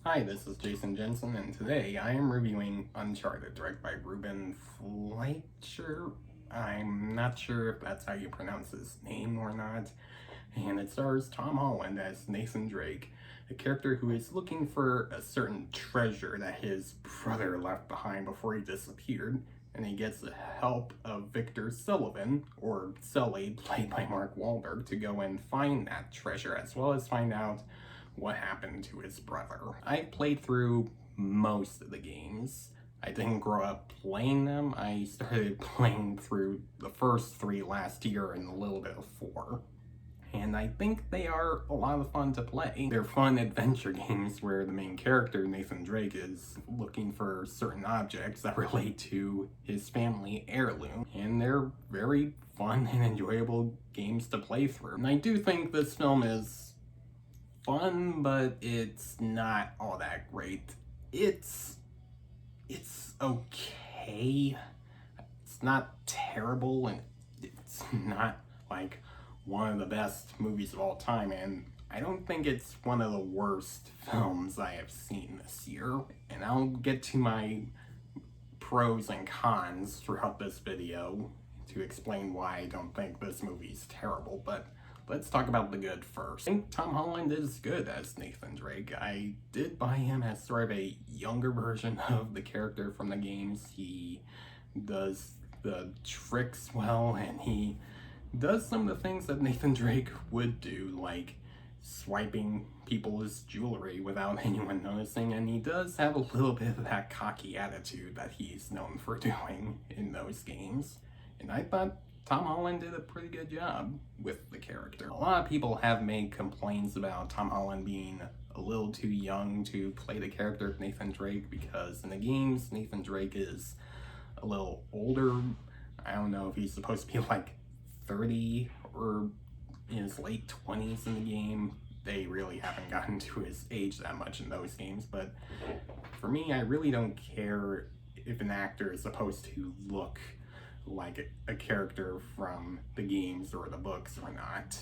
Hi, this is Jason Jensen, and today I am reviewing Uncharted, directed by Ruben Fletcher. I'm not sure if that's how you pronounce his name or not. And it stars Tom Holland as Nathan Drake, a character who is looking for a certain treasure that his brother left behind before he disappeared, and he gets the help of Victor Sullivan, or Sully, played by Mark Whalberg, to go and find that treasure, as well as find out what happened to his brother. I played through most of the games. I didn't grow up playing them. I started playing through the first three last year and a little bit of four. And I think they are a lot of fun to play. They're fun adventure games where the main character, Nathan Drake, is looking for certain objects that relate to his family heirloom. And they're very fun and enjoyable games to play through. And I do think this film is fun, but it's not all that great. It's okay. It's not terrible, and it's not like one of the best movies of all time, and I don't think it's one of the worst films I have seen this year. And I'll get to my pros and cons throughout this video to explain why I don't think this movie's terrible, but let's talk about the good first. I think Tom Holland is good as Nathan Drake. I did buy him as sort of a younger version of the character from the games. He does the tricks well, and he does some of the things that Nathan Drake would do, like swiping people's jewelry without anyone noticing, and he does have a little bit of that cocky attitude that he's known for doing in those games. And I thought Tom Holland did a pretty good job with the character. A lot of people have made complaints about Tom Holland being a little too young to play the character of Nathan Drake, because in the games, Nathan Drake is a little older. I don't know if he's supposed to be like 30 or in his late 20s in the game. They really haven't gotten to his age that much in those games, but for me, I really don't care if an actor is supposed to look like a character from the games or the books or not.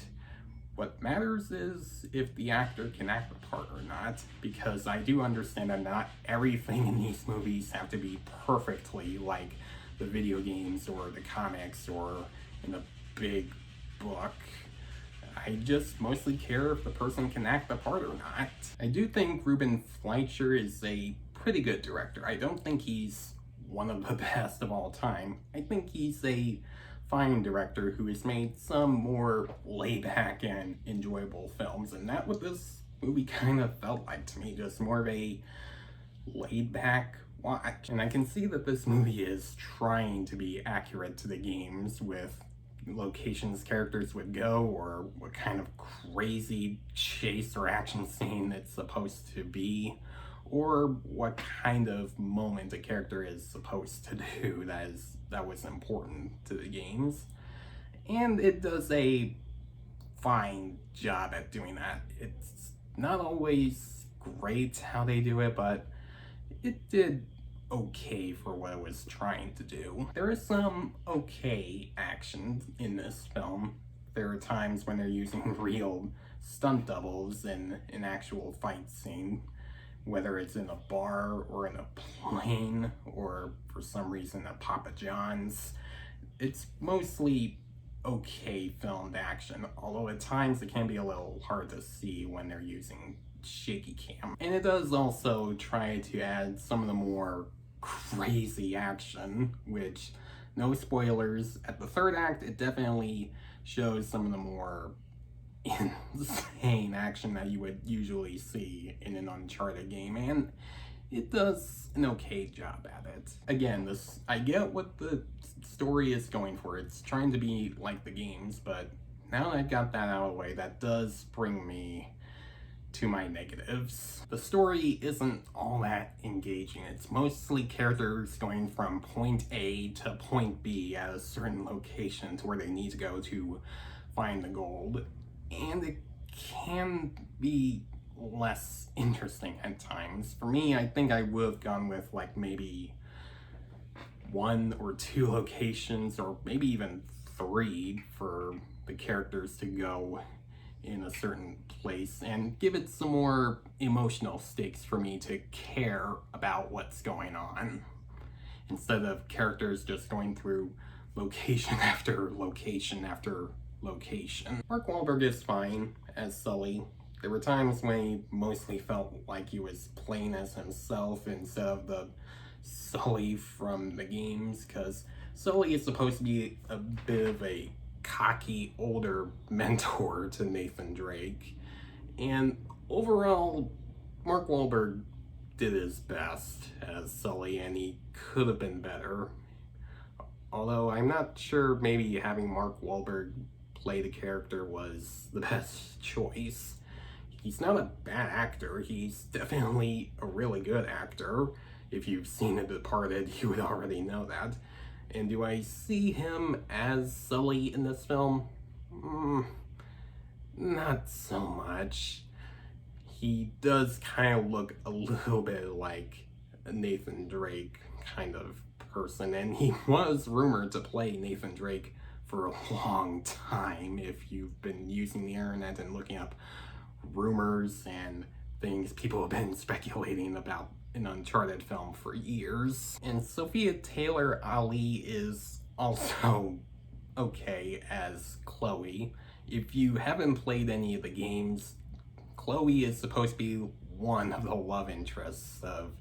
What matters is if the actor can act the part or not, because I do understand that not everything in these movies have to be perfectly like the video games or the comics or in the big book. I just mostly care if the person can act the part or not. I do think Ruben Fleischer is a pretty good director. I don't think he's one of the best of all time. I think he's a fine director who has made some more laid-back and enjoyable films, and that's what this movie kind of felt like to me, just more of a laid-back watch. And I can see that this movie is trying to be accurate to the games with locations characters would go, or what kind of crazy chase or action scene it's supposed to be, or what kind of moment a character is supposed to do that was important to the games. And it does a fine job at doing that. It's not always great how they do it, but it did okay for what it was trying to do. There is some okay action in this film. There are times when they're using real stunt doubles in an actual fight scene, whether it's in a bar or in a plane or for some reason a Papa John's. It's mostly okay filmed action, although at times it can be a little hard to see when they're using shaky cam. And it does also try to add some of the more crazy action, which, no spoilers, at the third act it definitely shows some of the more insane action that you would usually see in an Uncharted game, and it does an okay job at it. Again, I get what the story is going for. It's trying to be like the games, but now that I've got that out of the way, that does bring me to my negatives. The story isn't all that engaging. It's mostly characters going from point A to point B at a certain location to where they need to go to find the gold, and it can be less interesting at times. For me, I think I would have gone with like maybe 1 or 2 locations, or maybe even 3 for the characters to go in a certain place and give it some more emotional stakes for me to care about what's going on, instead of characters just going through location after location after location. Mark Wahlberg is fine as Sully. There were times when he mostly felt like he was playing as himself instead of the Sully from the games, because Sully is supposed to be a bit of a cocky older mentor to Nathan Drake. And overall, Mark Wahlberg did his best as Sully, and he could have been better. Although I'm not sure maybe having Mark Wahlberg play the character was the best choice. He's not a bad actor, he's definitely a really good actor. If you've seen The Departed, you would already know that. And do I see him as Sully in this film? Not so much. He does kind of look a little bit like a Nathan Drake kind of person, and he was rumored to play Nathan Drake for a long time. If you've been using the internet and looking up rumors and things, people have been speculating about an Uncharted film for years. And Sophia Taylor-Ali is also okay as Chloe. If you haven't played any of the games, Chloe is supposed to be one of the love interests of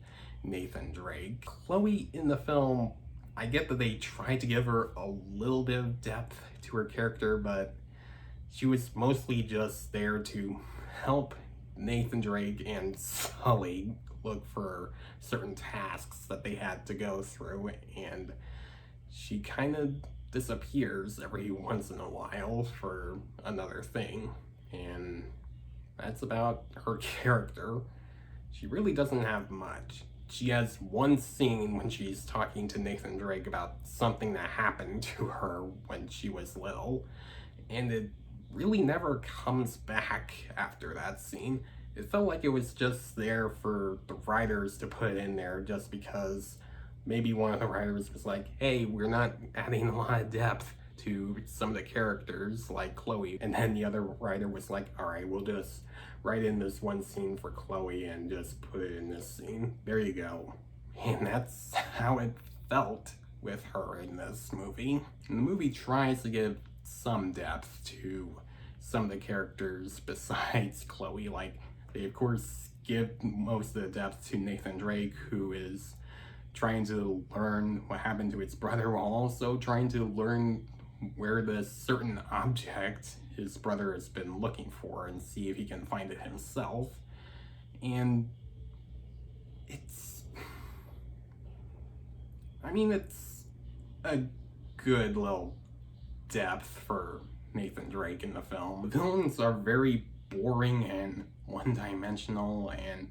Nathan Drake. Chloe in the film, I get that they tried to give her a little bit of depth to her character, but she was mostly just there to help Nathan Drake and Sully look for certain tasks that they had to go through, and she kind of disappears every once in a while for another thing, and that's about her character. She really doesn't have much. She has one scene when she's talking to Nathan Drake about something that happened to her when she was little, and it really never comes back after that scene. It felt like it was just there for the writers to put in there just because maybe one of the writers was like, hey, we're not adding a lot of depth to some of the characters like Chloe. And then the other writer was like, all right, we'll just write in this one scene for Chloe and just put it in this scene. There you go. And that's how it felt with her in this movie. And the movie tries to give some depth to some of the characters besides Chloe. Like, they of course give most of the depth to Nathan Drake, who is trying to learn what happened to his brother while also trying to learn where this certain object his brother has been looking for and see if he can find it himself. And it's a good little depth for Nathan Drake in the film. The villains are very boring and one-dimensional, and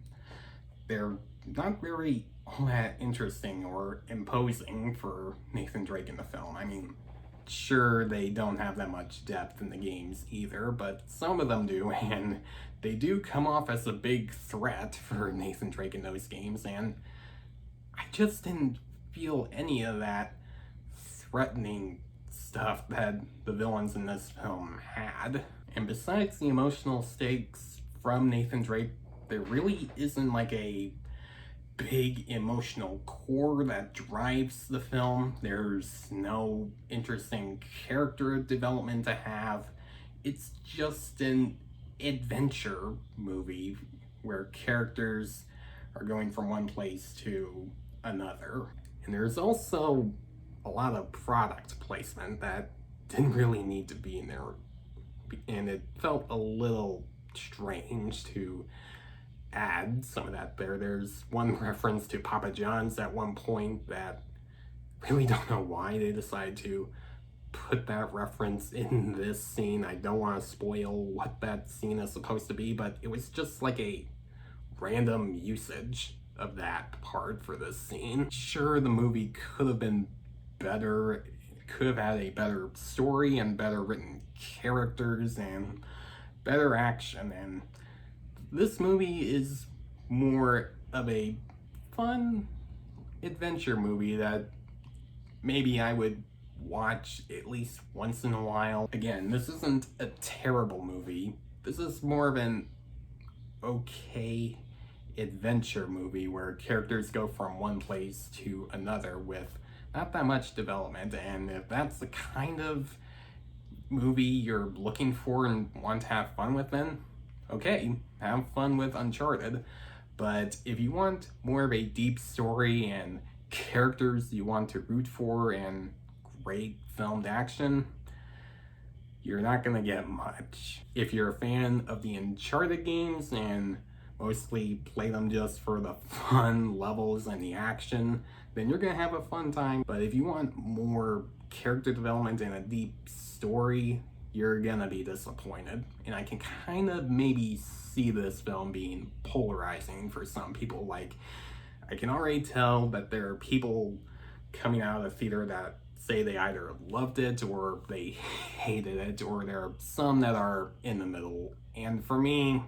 they're not very all that interesting or imposing for Nathan Drake in the film. I mean, sure, they don't have that much depth in the games either, but some of them do, and they do come off as a big threat for Nathan Drake in those games, and I just didn't feel any of that threatening stuff that the villains in this film had. And besides the emotional stakes from Nathan Drake, there really isn't like a big emotional core that drives the film. There's no interesting character development to have. It's just an adventure movie where characters are going from one place to another. And there's also a lot of product placement that didn't really need to be in there, and it felt a little strange to add some of that there. There's one reference to Papa John's at one point that really don't know why they decided to put that reference in this scene. I don't want to spoil what that scene is supposed to be, but it was just like a random usage of that part for this scene. Sure, the movie could have been better. It could have had a better story and better written characters and better action, and this movie is more of a fun adventure movie that maybe I would watch at least once in a while. Again, this isn't a terrible movie. This is more of an okay adventure movie where characters go from one place to another with not that much development. And if that's the kind of movie you're looking for and want to have fun with, then okay, have fun with Uncharted. But if you want more of a deep story and characters you want to root for and great filmed action, you're not gonna get much. If you're a fan of the Uncharted games and mostly play them just for the fun levels and the action, then you're gonna have a fun time. But if you want more character development and a deep story, you're gonna be disappointed. And I can kind of maybe see this film being polarizing for some people. Like, I can already tell that there are people coming out of the theater that say they either loved it or they hated it, or there are some that are in the middle. And for me,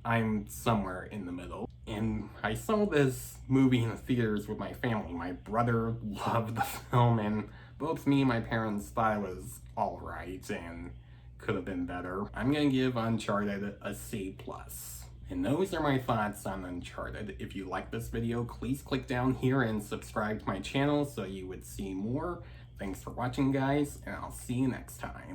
I'm somewhere in the middle. And I saw this movie in the theaters with my family. My brother loved the film, and both me and my parents thought it was alright and could have been better. I'm gonna give Uncharted a C+. And those are my thoughts on Uncharted. If you like this video, please click down here and subscribe to my channel so you would see more. Thanks for watching, guys, and I'll see you next time.